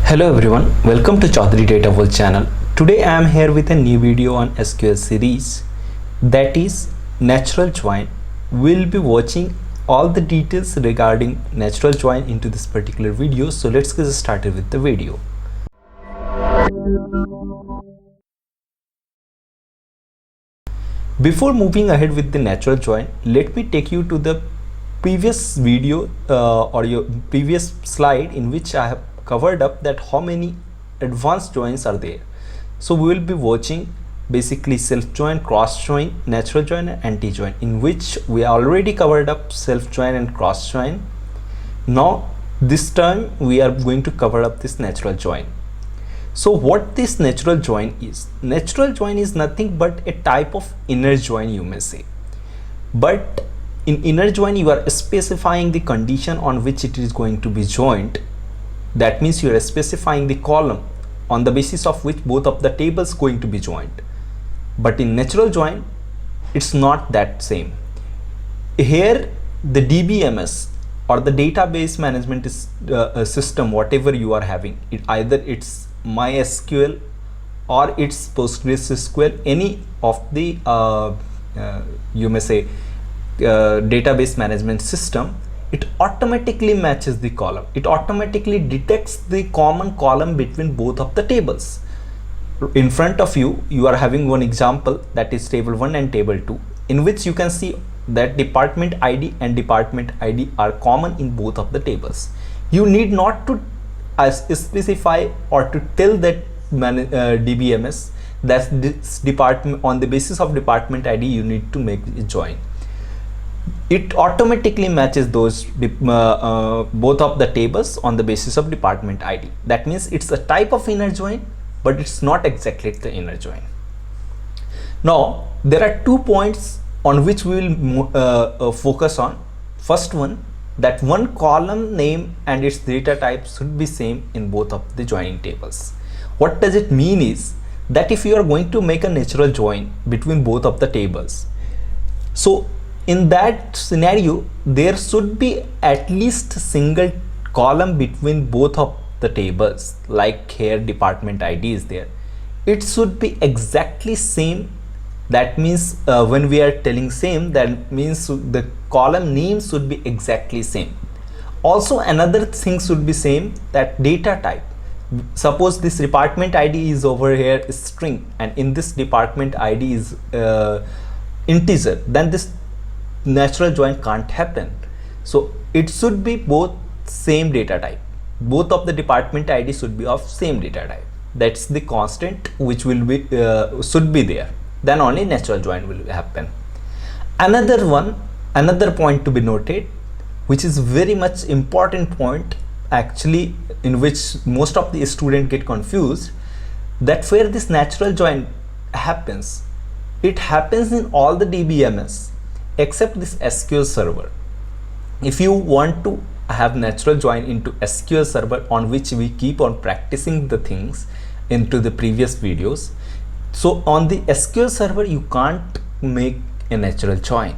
Hello everyone, welcome to Chaudhary Data World channel. Today I am here with a new video on SQL series, that is natural join. We'll be watching all the details regarding natural join into this particular video. So let's get started with the video. Before moving ahead with the natural join, let me take you to the previous video or your previous slide in which I have covered up that how many advanced joins are there. So we will be watching basically self join, cross join, natural join and anti join, in which we already covered up self join and cross join. Now this time we are going to cover up this natural join. So what this natural join is? Natural join is nothing but a type of inner join, you may say. But in inner join you are specifying the condition on which it is going to be joined. That means you are specifying the column on the basis of which both of the tables going to be joined. But in natural join, it's not that same. Here the DBMS or the database management is system, whatever you are having, either it's MySQL or it's PostgreSQL, any of the you may say database management system, it automatically matches the column. It automatically detects the common column between both of the tables. In front of you, you are having one example, that is table 1 and table 2, in which you can see that department ID and department ID are common in both of the tables. You need not to specify or to tell that DBMS that this department, on the basis of department ID you need to make a join. It automatically matches those both of the tables on the basis of department ID. That means it's a type of inner join, but it's not exactly the inner join. Now there are 2 points on which we will focus on. First one, that one column name and its data type should be same in both of the joining tables. What does it mean is that if you are going to make a natural join between both of the tables, so in that scenario there should be at least a single column between both of the tables. Like here department ID is there, it should be exactly same. That means when we are telling same, that means the column name should be exactly same. Also another thing should be same, that data type. Suppose this department ID is over here is string and in this department ID is integer, then this natural join can't happen. So it should be both same data type. Both of the department ID should be of same data type. That's the constant which will be should be there. Then only natural join will happen. Another point to be noted, which is very much important point actually, in which most of the students get confused, that where this natural join happens, it happens in all the DBMS except this SQL server. If you want to have natural join into SQL server, on which we keep on practicing the things into the previous videos, so on the SQL server you can't make a natural join.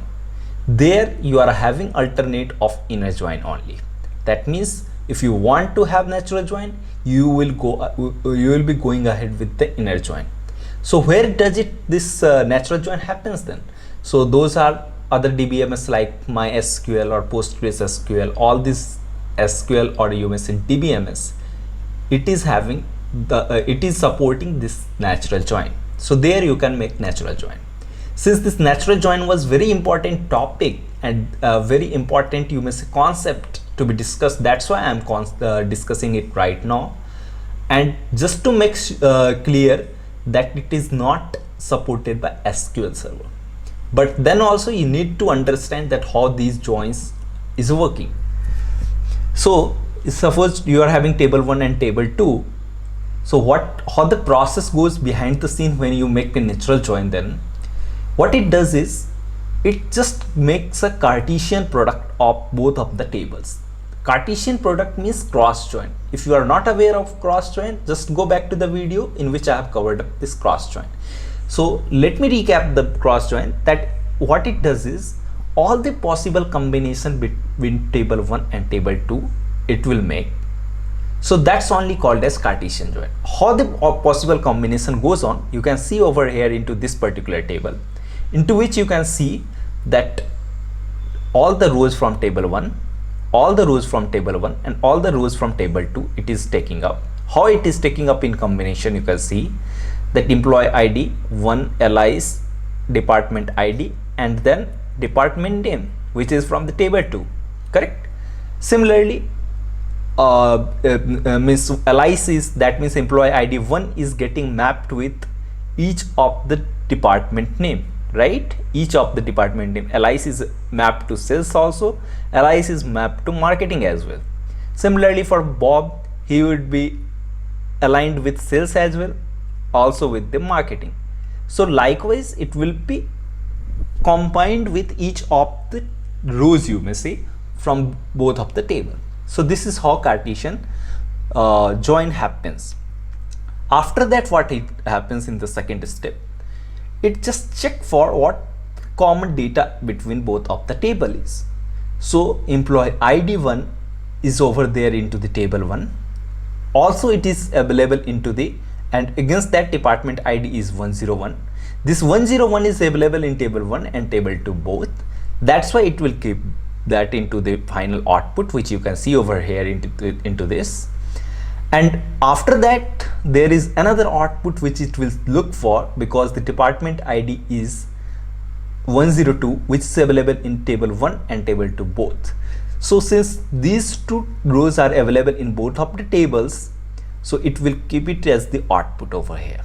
There you are having alternate of inner join only. That means if you want to have natural join, you will be going ahead with the inner join. So where does this natural join happens then? So those are other DBMS like MySQL or PostgreSQL, all this SQL or you may say DBMS, it is having the it is supporting this natural join. So there you can make natural join. Since this natural join was very important topic and very important, you may say, concept to be discussed, that's why I am discussing it right now. And just to make clear that it is not supported by SQL server. But then also you need to understand that how these joins is working. So suppose you are having table 1 and table 2. So how the process goes behind the scene when you make a natural join, then what it does is it just makes a Cartesian product of both of the tables. Cartesian product means cross join. If you are not aware of cross join, just go back to the video in which I have covered up this cross join. So let me recap the cross join. That what it does is all the possible combination between table 1 and table 2 it will make. So that's only called as Cartesian join. How the possible combination goes on, you can see over here into this particular table, into which you can see that all the rows from table 1, all the rows from table 1 and all the rows from table 2, it is taking up. How it is taking up in combination, you can see that employee ID, 1 LI's department ID and then department name, which is from the table 2, correct? Similarly, means LIC is, that means employee ID 1 is getting mapped with each of the department name, right? Each of the department name. LIC is mapped to sales also, LIC is mapped to marketing as well. Similarly for Bob, he would be aligned with sales as well, also with the marketing. So likewise it will be combined with each of the rows, you may say, from both of the table. So this is how Cartesian join happens. After that, what it happens in the second step, it just check for what common data between both of the table is. So employee ID 1 is over there into the table 1, also it is available into the, and against that department ID is 101. This 101 is available in table 1 and table 2 both. That's why it will keep that into the final output, which you can see over here into this. And after that there is another output which it will look for, because the department ID is 102, which is available in table 1 and table 2 both. So since these two rows are available in both of the tables, so it will keep it as the output over here.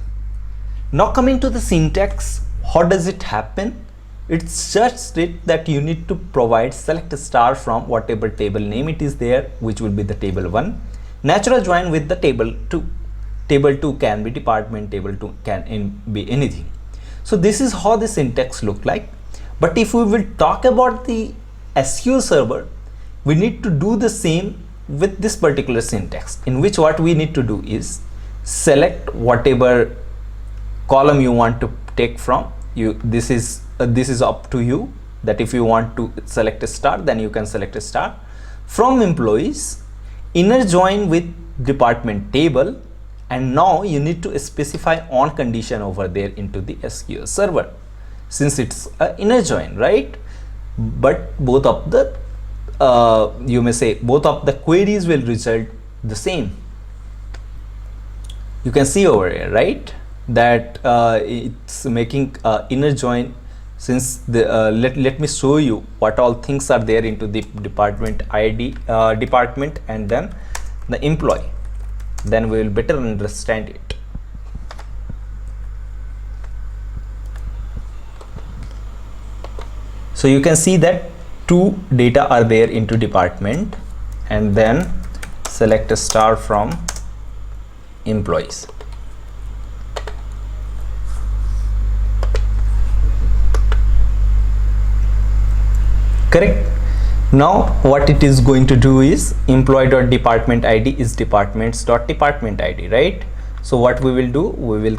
Now coming to the syntax, how does it happen? It's just that you need to provide select star from whatever table name it is there, which will be the table 1, natural join with the table 2. Table 2 can be department, table 2 can be anything. So this is how the syntax look like. But if we will talk about the SQL server, we need to do the same with this particular syntax, in which what we need to do is select whatever column you want to take from. This is up to you, that if you want to select a star, then you can select a star. From employees, inner join with department table, and now you need to specify on condition over there into the SQL server, since it's an inner join, right? But both of the you may say both of the queries will result the same. You can see over here, right, that it's making inner join. Since the let me show you what all things are there into the department ID, department and then the employee, then we will better understand it. So you can see that two data are there into department, and then select a star from employees. Correct. Now what it is going to do is employee.department ID is departments.department ID, right? So what we will do, we will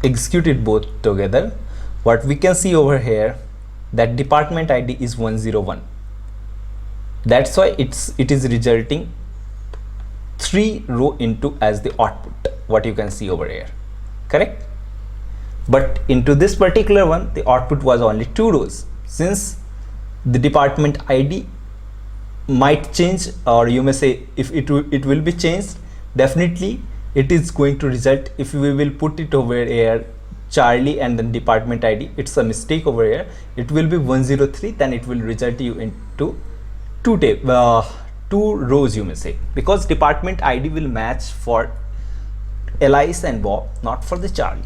execute it both together. What we can see over here, that department ID is 101. That's why it is resulting 3 row into as the output, what you can see over here, correct? But into this particular one, the output was only 2 rows. Since the department ID might change, or you may say if it will be changed, definitely it is going to result, if we will put it over here Charlie and then department ID, it's a mistake over here, it will be 103, then it will result you into 2 rows, you may say, because department ID will match for Elias and Bob, not for the Charlie.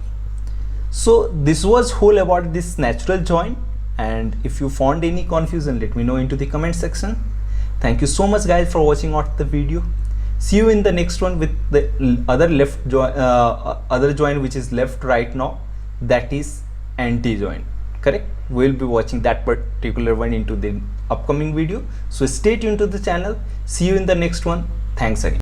So this was whole about this natural join, and if you found any confusion, let me know into the comment section. Thank you so much guys for watching out the video. See you in the next one with the other left join, other join which is left right now, that is anti-join, correct? We'll be watching that particular one into the upcoming video, so stay tuned to the channel. See you in the next one. Thanks again.